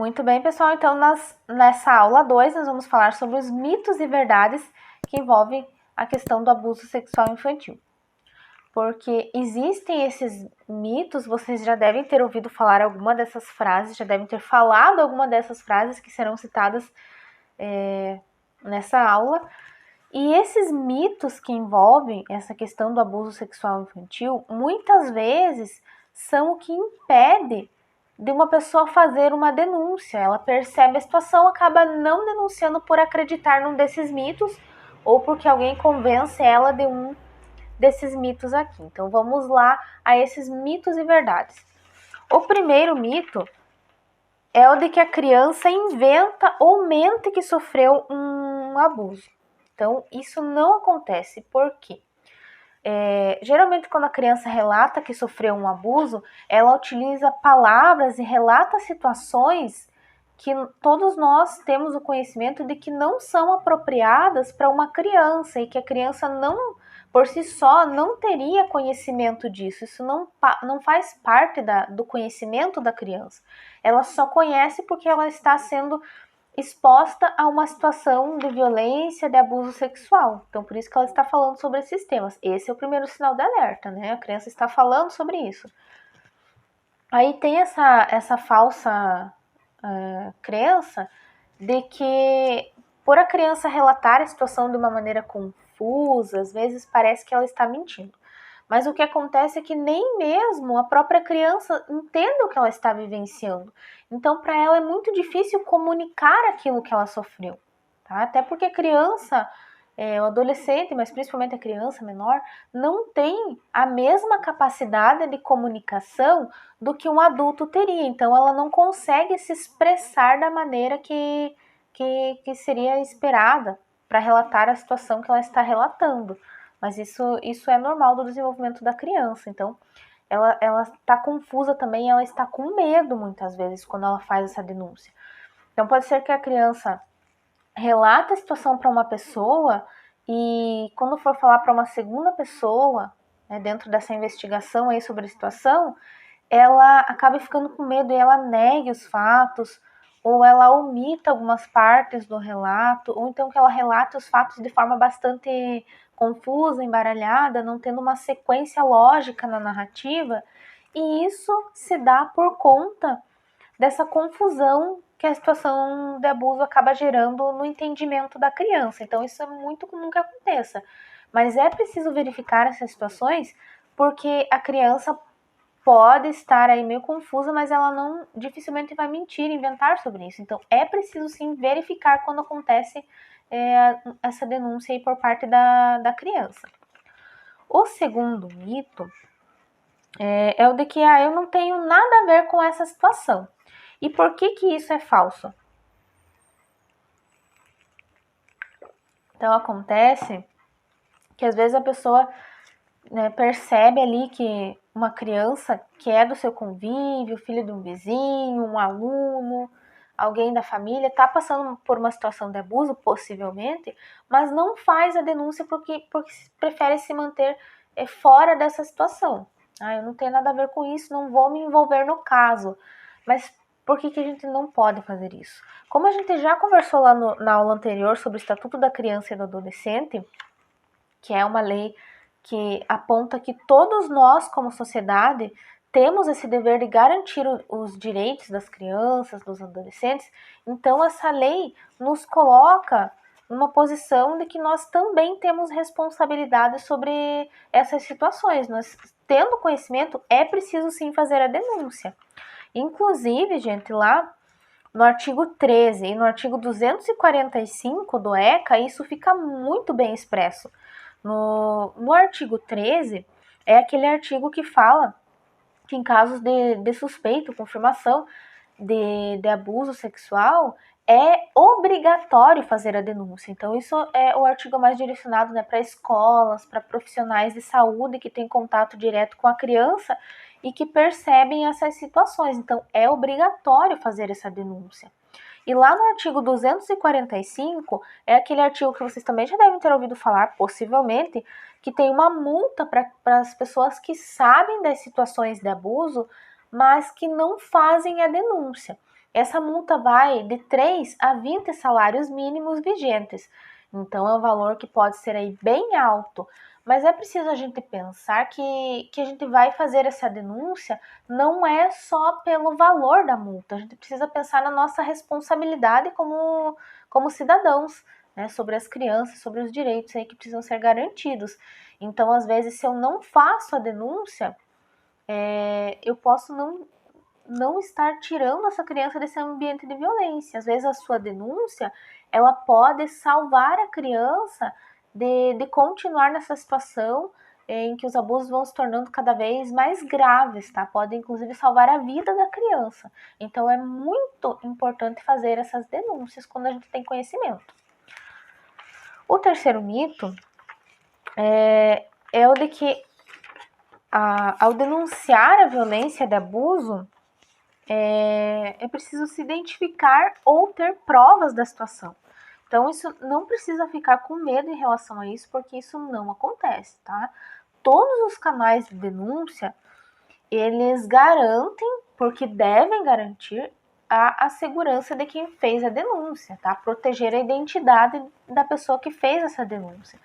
Muito bem, pessoal. Então, nessa aula 2, nós vamos falar sobre os mitos e verdades que envolvem a questão do abuso sexual infantil. Porque existem esses mitos, vocês já devem ter ouvido falar alguma dessas frases, já devem ter falado alguma dessas frases que serão citadas nessa aula. E esses mitos que envolvem essa questão do abuso sexual infantil, muitas vezes são o que impede de uma pessoa fazer uma denúncia. Ela percebe a situação, acaba não denunciando por acreditar num desses mitos ou porque alguém convence ela de um desses mitos aqui. Então vamos lá a esses mitos e verdades. O primeiro mito é o de que a criança inventa ou mente que sofreu um abuso. Então isso não acontece. Por quê? Geralmente quando a criança relata que sofreu um abuso, ela utiliza palavras e relata situações que todos nós temos o conhecimento de que não são apropriadas para uma criança e que a criança não, por si só, não teria conhecimento disso. Isso não faz parte do conhecimento da criança. Ela só conhece porque ela está sendo exposta a uma situação de violência, de abuso sexual. Então, por isso que ela está falando sobre esses temas. Esse é o primeiro sinal de alerta, né? A criança está falando sobre isso. Aí tem essa falsa crença de que, por a criança relatar a situação de uma maneira confusa, às vezes parece que ela está mentindo. Mas o que acontece é que nem mesmo a própria criança entende o que ela está vivenciando. Então, para ela é muito difícil comunicar aquilo que ela sofreu. Tá? Até porque a criança, o adolescente, mas principalmente a criança menor, não tem a mesma capacidade de comunicação do que um adulto teria. Então, ela não consegue se expressar da maneira que seria esperada para relatar a situação que ela está relatando. Mas isso é normal do desenvolvimento da criança. Então, ela está confusa também, ela está com medo muitas vezes quando ela faz essa denúncia. Então, pode ser que a criança relata a situação para uma pessoa e quando for falar para uma segunda pessoa, né, dentro dessa investigação aí sobre a situação, ela acaba ficando com medo e ela negue os fatos, ou ela omita algumas partes do relato, ou então que ela relate os fatos de forma bastante confusa, embaralhada, não tendo uma sequência lógica na narrativa, e isso se dá por conta dessa confusão que a situação de abuso acaba gerando no entendimento da criança. Então isso é muito comum que aconteça, mas é preciso verificar essas situações porque a criança pode estar aí meio confusa, mas ela não dificilmente vai mentir, inventar sobre isso. Então é preciso sim verificar quando acontece essa denúncia aí por parte da criança. O segundo mito é o de que eu não tenho nada a ver com essa situação. E por que isso é falso? Então acontece que às vezes a pessoa percebe ali que uma criança que é do seu convívio, filho de um vizinho, um aluno, alguém da família, está passando por uma situação de abuso, possivelmente, mas não faz a denúncia porque prefere se manter fora dessa situação. Eu não tenho nada a ver com isso, não vou me envolver no caso. Mas por que a gente não pode fazer isso? Como a gente já conversou lá na aula anterior sobre o Estatuto da Criança e do Adolescente, que é uma lei que aponta que todos nós, como sociedade, temos esse dever de garantir os direitos das crianças, dos adolescentes. Então, essa lei nos coloca numa posição de que nós também temos responsabilidade sobre essas situações. Nós, tendo conhecimento, é preciso sim fazer a denúncia. Inclusive, gente, lá no artigo 13 e no artigo 245 do ECA, isso fica muito bem expresso. No artigo 13, é aquele artigo que fala que em casos de suspeita, confirmação de abuso sexual, é obrigatório fazer a denúncia. Então, isso é o artigo mais direcionado para escolas, para profissionais de saúde que têm contato direto com a criança e que percebem essas situações. Então, é obrigatório fazer essa denúncia. E lá no artigo 245, é aquele artigo que vocês também já devem ter ouvido falar, possivelmente, que tem uma multa para as pessoas que sabem das situações de abuso, mas que não fazem a denúncia. essa multa vai de 3 a 20 salários mínimos vigentes. Então, é um valor que pode ser aí bem alto. Mas é preciso a gente pensar que a gente vai fazer essa denúncia não é só pelo valor da multa. A gente precisa pensar na nossa responsabilidade como cidadãos, né, sobre as crianças, sobre os direitos aí que precisam ser garantidos. Então, às vezes, se eu não faço a denúncia, eu posso não estar tirando essa criança desse ambiente de violência. Às vezes a sua denúncia, ela pode salvar a criança de continuar nessa situação em que os abusos vão se tornando cada vez mais graves, tá? Pode inclusive salvar a vida da criança. Então é muito importante fazer essas denúncias quando a gente tem conhecimento. O terceiro mito é o de que ao denunciar a violência de abuso, é preciso se identificar ou ter provas da situação. Então, isso não precisa ficar com medo em relação a isso, porque isso não acontece, tá? Todos os canais de denúncia, eles garantem, porque devem garantir, a segurança de quem fez a denúncia, tá? Proteger a identidade da pessoa que fez essa denúncia.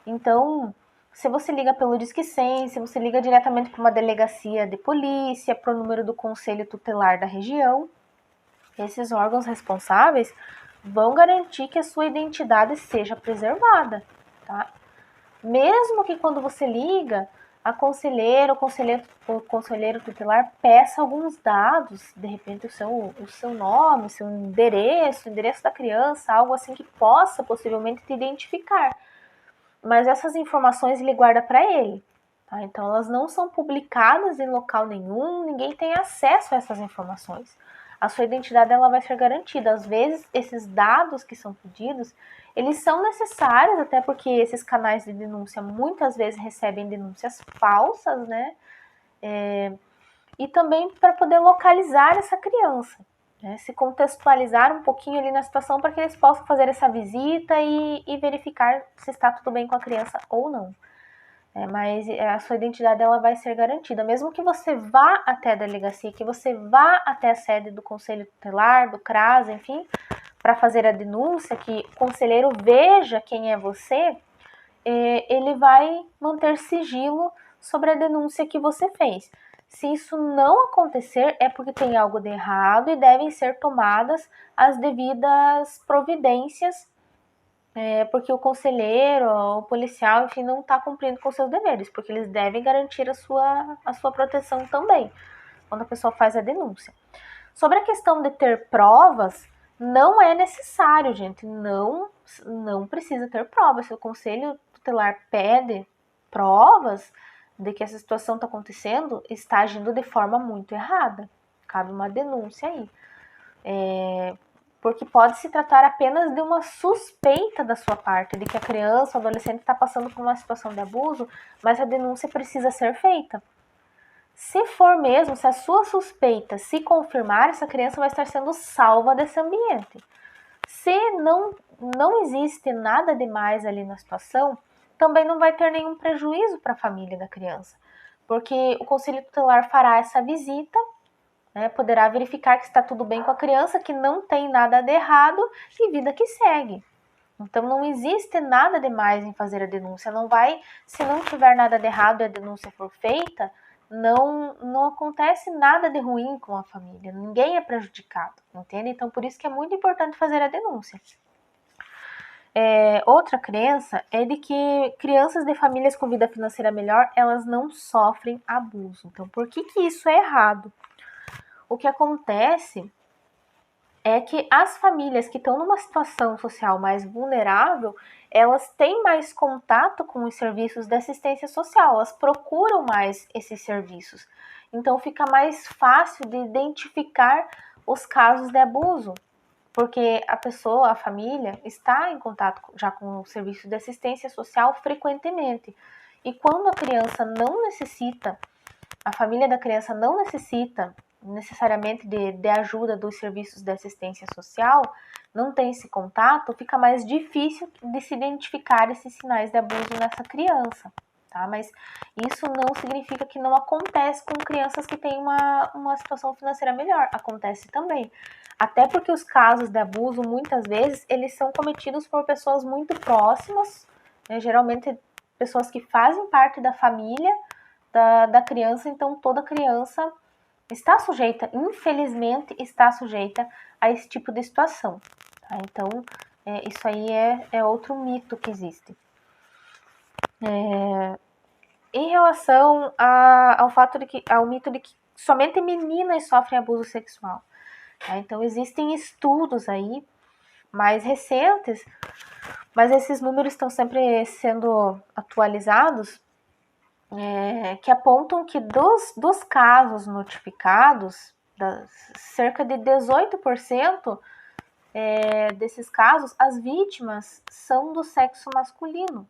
Então, se você liga pelo Disque 100, se você liga diretamente para uma delegacia de polícia, para o número do conselho tutelar da região, esses órgãos responsáveis vão garantir que a sua identidade seja preservada, tá? Mesmo que quando você liga, a conselheira, o conselheiro tutelar peça alguns dados, de repente o seu nome, o seu endereço, o endereço da criança, algo assim que possa possivelmente te identificar. Mas essas informações ele guarda para ele, tá? Então elas não são publicadas em local nenhum, ninguém tem acesso a essas informações. A sua identidade ela vai ser garantida. Às vezes esses dados que são pedidos, eles são necessários, até porque esses canais de denúncia muitas vezes recebem denúncias falsas, né? E também para poder localizar essa criança, né? Se contextualizar um pouquinho ali na situação para que eles possam fazer essa visita e verificar se está tudo bem com a criança ou não. Mas a sua identidade ela vai ser garantida, mesmo que você vá até a delegacia, que você vá até a sede do conselho tutelar, do CRAS, enfim, para fazer a denúncia, que o conselheiro veja quem é você, ele vai manter sigilo sobre a denúncia que você fez. Se isso não acontecer, é porque tem algo de errado e devem ser tomadas as devidas providências, porque o conselheiro, o policial, enfim, não está cumprindo com seus deveres, porque eles devem garantir a sua proteção também, quando a pessoa faz a denúncia. Sobre a questão de ter provas, não é necessário, gente, não precisa ter provas. Se o conselho tutelar pede provas de que essa situação está acontecendo, está agindo de forma muito errada. Cabe uma denúncia aí. Porque pode se tratar apenas de uma suspeita da sua parte, de que a criança ou adolescente está passando por uma situação de abuso, mas a denúncia precisa ser feita. Se for mesmo, se a sua suspeita se confirmar, essa criança vai estar sendo salva desse ambiente. Se não existe nada demais ali na situação, também não vai ter nenhum prejuízo para a família da criança, porque o conselho tutelar fará essa visita, né, poderá verificar que está tudo bem com a criança, que não tem nada de errado e vida que segue. Então não existe nada demais em fazer a denúncia. Se não tiver nada de errado e a denúncia for feita, não acontece nada de ruim com a família, ninguém é prejudicado, entende? Então por isso que é muito importante fazer a denúncia. Outra crença é de que crianças de famílias com vida financeira melhor, elas não sofrem abuso. Então por que isso é errado? O que acontece é que as famílias que estão numa situação social mais vulnerável, elas têm mais contato com os serviços de assistência social, elas procuram mais esses serviços. Então fica mais fácil de identificar os casos de abuso, porque a família, está em contato já com o serviço de assistência social frequentemente. E quando a criança não necessita, a família da criança não necessita necessariamente de ajuda dos serviços de assistência social, não tem esse contato, fica mais difícil de se identificar esses sinais de abuso nessa criança, tá? Mas isso não significa que não acontece com crianças que têm uma situação financeira melhor. Acontece também. Até porque os casos de abuso, muitas vezes, eles são cometidos por pessoas muito próximas, né? Geralmente pessoas que fazem parte da família da criança, então toda criança está sujeita, infelizmente, está sujeita a esse tipo de situação. Tá? Então, isso aí é outro mito que existe. Em relação ao mito de que somente meninas sofrem abuso sexual. Tá? Então, existem estudos aí mais recentes, mas esses números estão sempre sendo atualizados, que apontam que dos casos notificados, cerca de 18% desses casos, as vítimas são do sexo masculino.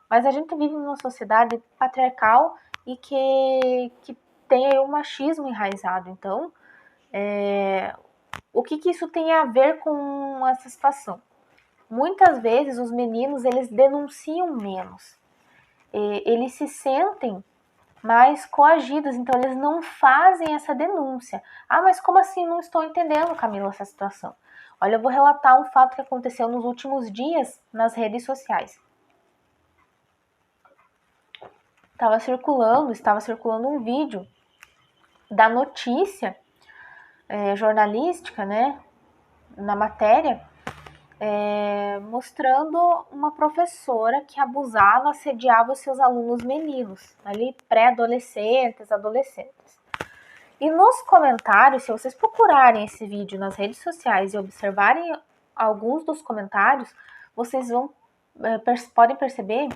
Mas a gente vive numa sociedade patriarcal e que tem aí um machismo enraizado. Então, o que isso tem a ver com essa situação? Muitas vezes os meninos, eles denunciam menos. Eles se sentem mais coagidos, então eles não fazem essa denúncia. Ah, mas como assim? Não estou entendendo, Camila, essa situação. Olha, eu vou relatar um fato que aconteceu nos últimos dias nas redes sociais. Estava circulando um vídeo da notícia jornalística, né, na matéria, mostrando uma professora que abusava, assediava os seus alunos meninos, ali pré-adolescentes, adolescentes. E nos comentários, se vocês procurarem esse vídeo nas redes sociais e observarem alguns dos comentários, vocês podem perceber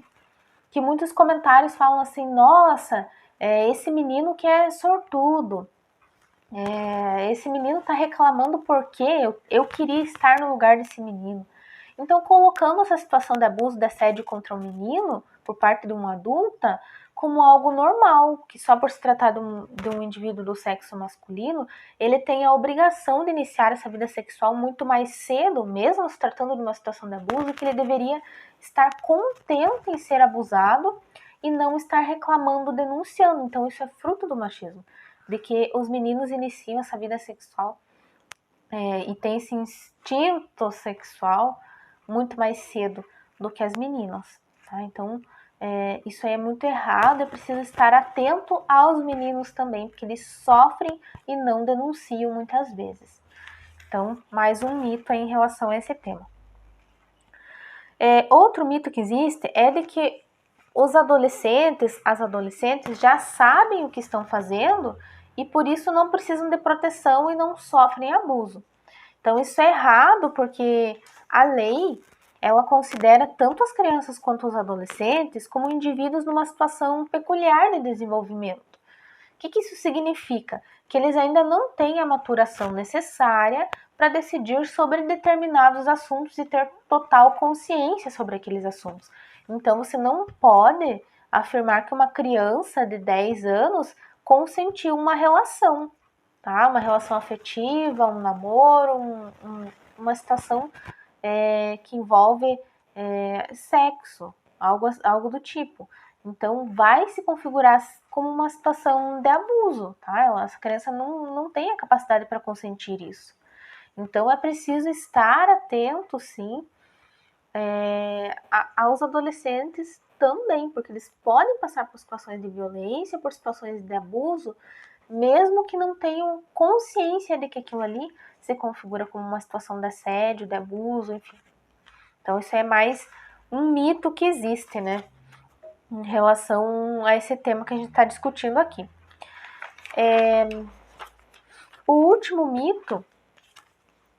que muitos comentários falam assim: nossa, esse menino que é sortudo, esse menino tá reclamando porque eu queria estar no lugar desse menino. Então, colocando essa situação de abuso, de assédio contra um menino por parte de uma adulta como algo normal, que só por se tratar de um indivíduo do sexo masculino, ele tem a obrigação de iniciar essa vida sexual muito mais cedo, mesmo se tratando de uma situação de abuso, que ele deveria estar contente em ser abusado e não estar reclamando, denunciando. Então, isso é fruto do machismo, de que os meninos iniciam essa vida sexual e têm esse instinto sexual muito mais cedo do que as meninas, tá? Então, isso aí é muito errado, é preciso estar atento aos meninos também, porque eles sofrem e não denunciam muitas vezes. Então, mais um mito aí em relação a esse tema. Outro mito que existe é de que os adolescentes, as adolescentes já sabem o que estão fazendo e por isso não precisam de proteção e não sofrem abuso. Então, isso é errado porque a lei, ela considera tanto as crianças quanto os adolescentes como indivíduos numa situação peculiar de desenvolvimento. O que isso significa? Que eles ainda não têm a maturação necessária para decidir sobre determinados assuntos e ter total consciência sobre aqueles assuntos. Então, você não pode afirmar que uma criança de 10 anos consentiu uma relação, tá? Uma relação afetiva, um namoro, uma situação que envolve sexo, algo do tipo. Então, vai se configurar como uma situação de abuso, tá? Essa criança não tem a capacidade para consentir isso. Então, é preciso estar atento, sim, aos adolescentes também, porque eles podem passar por situações de violência, por situações de abuso, mesmo que não tenham consciência de que aquilo ali se configura como uma situação de assédio, de abuso, enfim. Então, isso é mais um mito que existe, né, em relação a esse tema que a gente está discutindo aqui. O último mito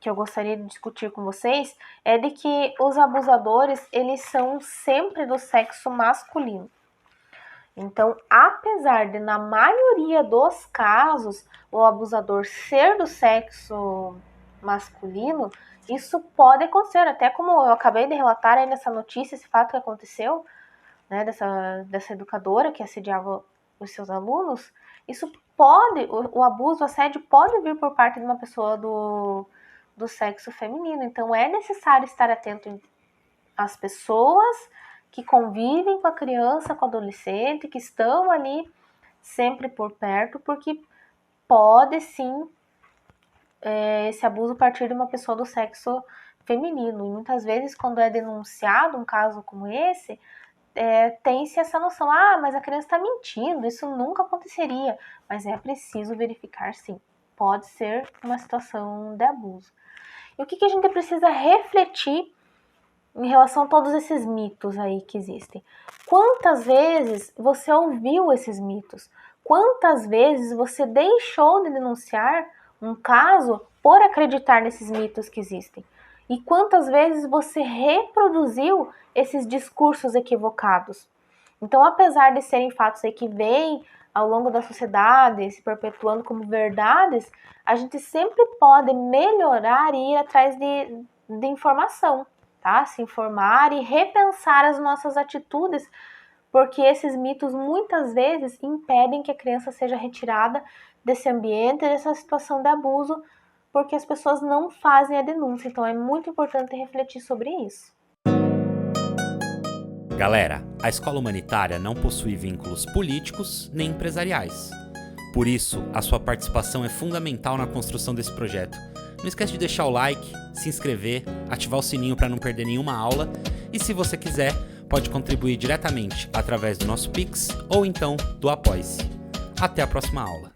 que eu gostaria de discutir com vocês é de que os abusadores, eles são sempre do sexo masculino. Então, apesar de, na maioria dos casos, o abusador ser do sexo masculino, isso pode acontecer, até como eu acabei de relatar aí nessa notícia, esse fato que aconteceu, né, dessa educadora que assediava os seus alunos, isso pode, o abuso, o assédio pode vir por parte de uma pessoa do sexo feminino. Então, é necessário estar atento às pessoas que convivem com a criança, com o adolescente, que estão ali sempre por perto, porque pode sim esse abuso partir de uma pessoa do sexo feminino. E muitas vezes, quando é denunciado um caso como esse, tem-se essa noção, mas a criança está mentindo, isso nunca aconteceria. Mas é preciso verificar sim, pode ser uma situação de abuso. E o que a gente precisa refletir em relação a todos esses mitos aí que existem? Quantas vezes você ouviu esses mitos? Quantas vezes você deixou de denunciar um caso por acreditar nesses mitos que existem? E quantas vezes você reproduziu esses discursos equivocados? Então, apesar de serem fatos aí que vêm ao longo da sociedade se perpetuando como verdades, a gente sempre pode melhorar e ir atrás de informação, tá? Se informar e repensar as nossas atitudes, porque esses mitos muitas vezes impedem que a criança seja retirada desse ambiente, dessa situação de abuso, porque as pessoas não fazem a denúncia. Então é muito importante refletir sobre isso. Galera, a escola humanitária não possui vínculos políticos nem empresariais. Por isso, a sua participação é fundamental na construção desse projeto. Não esquece de deixar o like, se inscrever, ativar o sininho para não perder nenhuma aula e, se você quiser, pode contribuir diretamente através do nosso Pix ou então do Apoie-se. Até a próxima aula.